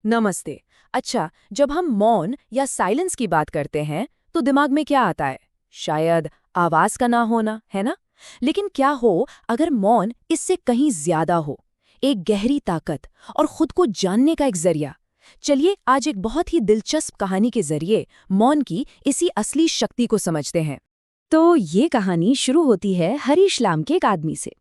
नमस्ते। अच्छा, जब हम मौन या साइलेंस की बात करते हैं तो दिमाग में क्या आता है? शायद आवाज का ना होना, है ना? लेकिन क्या हो अगर मौन इससे कहीं ज्यादा हो, एक गहरी ताकत और खुद को जानने का एक जरिया। चलिए आज एक बहुत ही दिलचस्प कहानी के जरिए मौन की इसी असली शक्ति को समझते हैं। तो ये कहानी शुरू होती है हरीश लाम के एक आदमी से।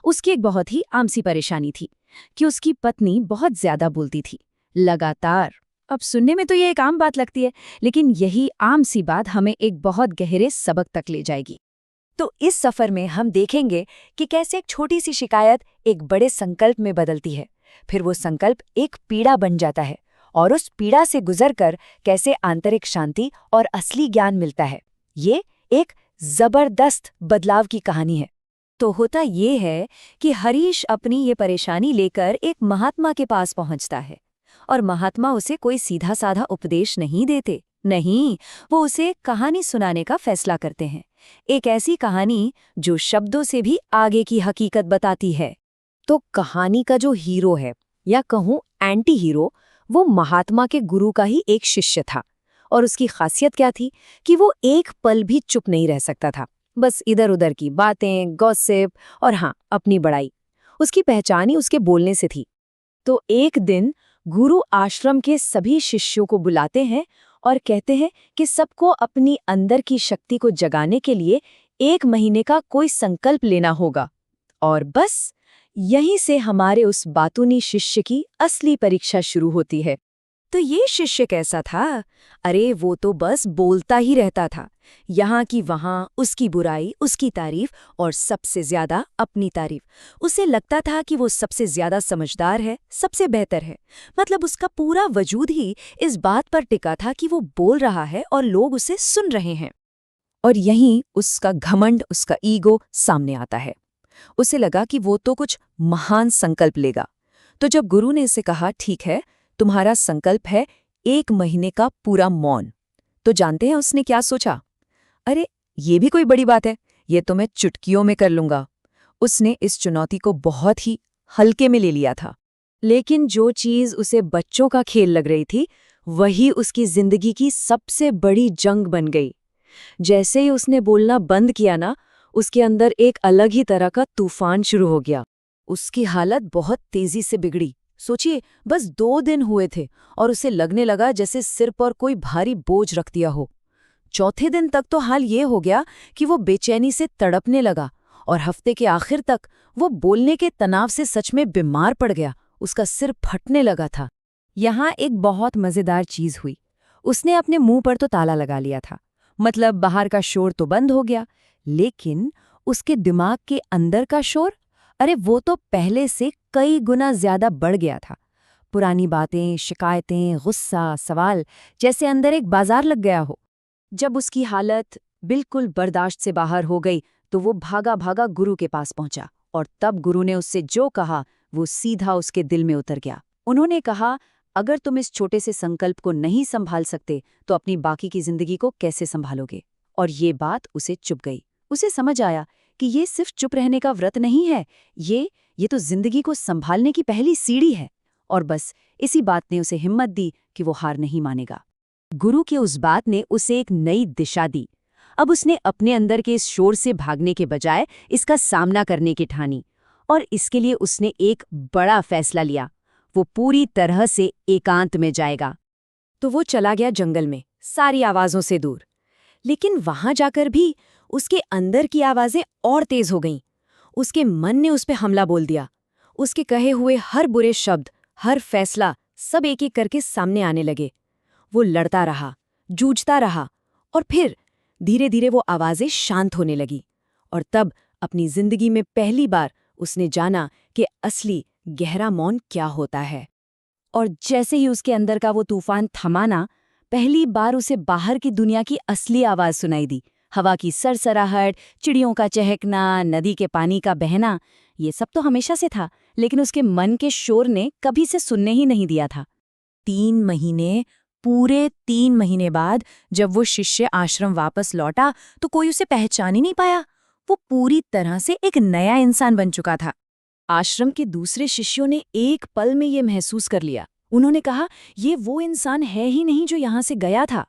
उसकी एक बहुत ही आम सी परेशानी थी कि उसकी पत्नी बहुत ज्यादा बोलती थी, लगातार। अब सुनने में तो ये एक आम बात लगती है, लेकिन यही आम सी बात हमें एक बहुत गहरे सबक तक ले जाएगी। तो इस सफर में हम देखेंगे कि कैसे एक छोटी सी शिकायत एक बड़े संकल्प में बदलती है, फिर वो संकल्प एक पीड़ा बन जाता है, और उस पीड़ा से गुजरकर कैसे आंतरिक शांति और असली ज्ञान मिलता है। ये एक जबरदस्त बदलाव की कहानी है। तो होता ये है कि हरीश अपनी ये परेशानी लेकर एक महात्मा के पास पहुंचता है, और महात्मा उसे कोई सीधा साधा उपदेश नहीं देते। नहीं, वो उसे कहानी सुनाने का फैसला करते हैं, एक ऐसी कहानी जो शब्दों से भी आगे की हकीकत बताती है। तो कहानी का जो हीरो है, या कहूँ एंटी हीरो, वो महात्मा के गुरु का ही एक शिष्य था। और उसकी खासियत क्या थी कि वो एक पल भी चुप नहीं रह सकता था। बस इधर उधर की बातें, गॉसिप और हाँ, अपनी बड़ाई, उसकी पहचान ही उसके बोलने से थी। तो एक दिन गुरु आश्रम के सभी शिष्यों को बुलाते हैं और कहते हैं कि सबको अपनी अंदर की शक्ति को जगाने के लिए 1 महीने का कोई संकल्प लेना होगा। और बस यहीं से हमारे उस बातूनी शिष्य की असली परीक्षा शुरू होती है। तो ये शिष्य कैसा था? अरे वो तो बस बोलता ही रहता था, यहाँ की वहाँ, उसकी बुराई, उसकी तारीफ और सबसे ज्यादा अपनी तारीफ। उसे लगता था कि वो सबसे ज्यादा समझदार है, सबसे बेहतर है। मतलब उसका पूरा वजूद ही इस बात पर टिका था कि वो बोल रहा है और लोग उसे सुन रहे हैं। और यहीं उसका घमंड, उसका ईगो सामने आता है। उसे लगा कि वो तो कुछ महान संकल्प लेगा। तो जब गुरु ने उसे कहा, ठीक है, तुम्हारा संकल्प है 1 महीने का पूरा मौन, तो जानते हैं उसने क्या सोचा? अरे ये भी कोई बड़ी बात है, ये तो मैं चुटकियों में कर लूंगा। उसने इस चुनौती को बहुत ही हल्के में ले लिया था। लेकिन जो चीज उसे बच्चों का खेल लग रही थी, वही उसकी जिंदगी की सबसे बड़ी जंग बन गई। जैसे ही उसने बोलना बंद किया ना, उसके अंदर एक अलग ही तरह का तूफान शुरू हो गया। उसकी हालत बहुत तेजी से बिगड़ी। सोचिए, बस 2 दिन हुए थे और उसे लगने लगा जैसे सिर पर कोई भारी बोझ रख दिया हो। चौथे दिन तक तो हाल ये हो गया कि वो बेचैनी से तड़पने लगा, और हफ्ते के आखिर तक वो बोलने के तनाव से सच में बीमार पड़ गया। उसका सिर फटने लगा था। यहाँ एक बहुत मजेदार चीज हुई। उसने अपने मुंह पर तो ताला लगा लिया था, मतलब बाहर का शोर तो बंद हो गया, लेकिन उसके दिमाग के अंदर का शोर, अरे वो तो पहले से कई गुना ज्यादा बढ़ गया था। पुरानी बातें, शिकायतें, गुस्सा, सवाल, जैसे अंदर एक बाजार लग गया हो। जब उसकी हालत बिल्कुल बर्दाश्त से बाहर हो गई, तो वो भागा भागा गुरु के पास पहुंचा, और तब गुरु ने उससे जो कहा वो सीधा उसके दिल में उतर गया। उन्होंने कहा, अगर तुम इस छोटे से संकल्प को नहीं संभाल सकते तो अपनी बाकी की जिंदगी को कैसे संभालोगे? और ये बात उसे चुभ गई। उसे समझ आया कि ये सिर्फ चुप रहने का व्रत नहीं है, ये तो जिंदगी को संभालने की पहली सीढ़ी है। और बस इसी बात ने उसे हिम्मत दी कि वो हार नहीं मानेगा। गुरु की उस बात ने उसे एक नई दिशा दी। अब उसने अपने अंदर के इस शोर से भागने के बजाय इसका सामना करने की ठानी, और इसके लिए उसने एक बड़ा फैसला लिया। वो पूरी तरह से एकांत में जाएगा। तो वो चला गया जंगल में, सारी आवाजों से दूर। लेकिन वहां जाकर भी उसके अंदर की आवाजें और तेज हो गईं। उसके मन ने उस पे हमला बोल दिया। उसके कहे हुए हर बुरे शब्द, हर फैसला, सब एक एक करके सामने आने लगे। वो लड़ता रहा, जूझता रहा, और फिर धीरे धीरे वो आवाजें शांत होने लगी। और तब अपनी जिंदगी में पहली बार उसने जाना कि असली गहरा मौन क्या होता है। और जैसे ही उसके अंदर का वो तूफान थमा ना, पहली बार उसे बाहर की दुनिया की असली आवाज सुनाई दी। हवा की सरसराहट, चिड़ियों का चहकना, नदी के पानी का बहना, ये सब तो हमेशा से था, लेकिन उसके मन के शोर ने कभी से सुनने ही नहीं दिया था। 3 महीने, पूरे 3 महीने बाद जब वो शिष्य आश्रम वापस लौटा, तो कोई उसे पहचान ही नहीं पाया। वो पूरी तरह से एक नया इंसान बन चुका था। आश्रम के दूसरे शिष्यों ने एक पल में ये महसूस कर लिया उन्होंने कहा, ये वो इंसान है ही नहीं जो यहाँ से गया था।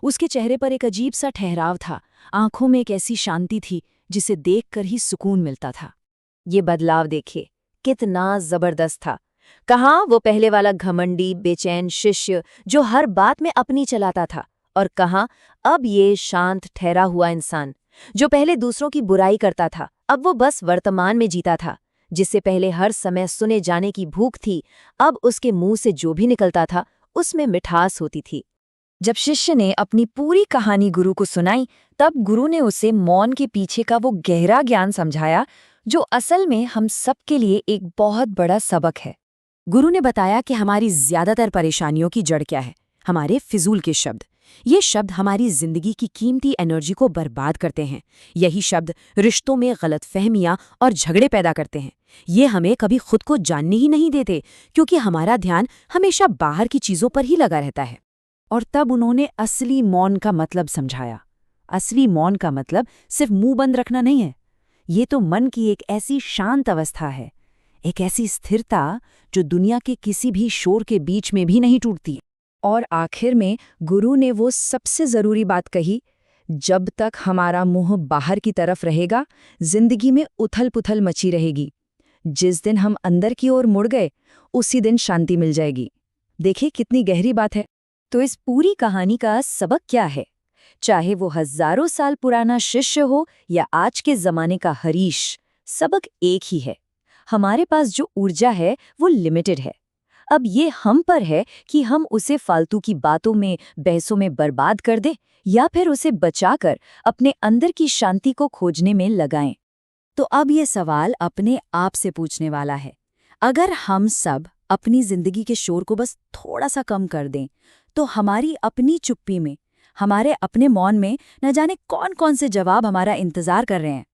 उसके चेहरे पर एक अजीब सा ठहराव था, आंखों में एक ऐसी शांति थी जिसे देखकर ही सुकून मिलता था। ये बदलाव देखिए, कितना जबरदस्त था। कहाँ वो पहले वाला घमंडी, बेचैन शिष्य जो हर बात में अपनी चलाता था, और कहाँ अब ये शांत ठहरा हुआ इंसान जो पहले दूसरों की बुराई करता था, अब वो बस वर्तमान में जीता था। जिससे पहले हर समय सुने जाने की भूख थी, अब उसके मुंह से जो भी निकलता था उसमें मिठास होती थी। जब शिष्य ने अपनी पूरी कहानी गुरु को सुनाई, तब गुरु ने उसे मौन के पीछे का वो गहरा ज्ञान समझाया जो असल में हम सबके लिए एक बहुत बड़ा सबक है। गुरु ने बताया कि हमारी ज्यादातर परेशानियों की जड़ क्या है, हमारे फिजूल के शब्द। ये शब्द हमारी जिंदगी की कीमती एनर्जी को बर्बाद करते हैं। यही शब्द रिश्तों में गलतफहमियां और झगड़े पैदा करते हैं। ये हमें कभी खुद को जानने ही नहीं देते, क्योंकि हमारा ध्यान हमेशा बाहर की चीजों पर ही लगा रहता है। और तब उन्होंने असली मौन का मतलब समझाया। असली मौन का मतलब सिर्फ मुंह बंद रखना नहीं है। ये तो मन की एक ऐसी शांत अवस्था है, एक ऐसी स्थिरता जो दुनिया के किसी भी शोर के बीच में भी नहीं टूटती। और आखिर में गुरु ने वो सबसे जरूरी बात कही, जब तक हमारा मुंह बाहर की तरफ रहेगा, जिंदगी में उथल पुथल मची रहेगी। जिस दिन हम अंदर की ओर मुड़ गए, उसी दिन शांति मिल जाएगी। देखिए कितनी गहरी बात है। तो इस पूरी कहानी का सबक क्या है? चाहे वो हजारों साल पुराना शिष्य हो या आज के जमाने का हरीश, सबक एक ही है। हमारे पास जो ऊर्जा है वो लिमिटेड है। अब ये हम पर है कि हम उसे फालतू की बातों में, बहसों में बर्बाद कर दें या फिर उसे बचाकर अपने अंदर की शांति को खोजने में लगाएं। तो अब ये सवाल अपने आप से पूछने वाला है, अगर हम सब अपनी जिंदगी के शोर को बस थोड़ा सा कम कर दें, तो हमारी अपनी चुप्पी में, हमारे अपने मौन में न जाने कौन कौन से जवाब हमारा इंतजार कर रहे हैं।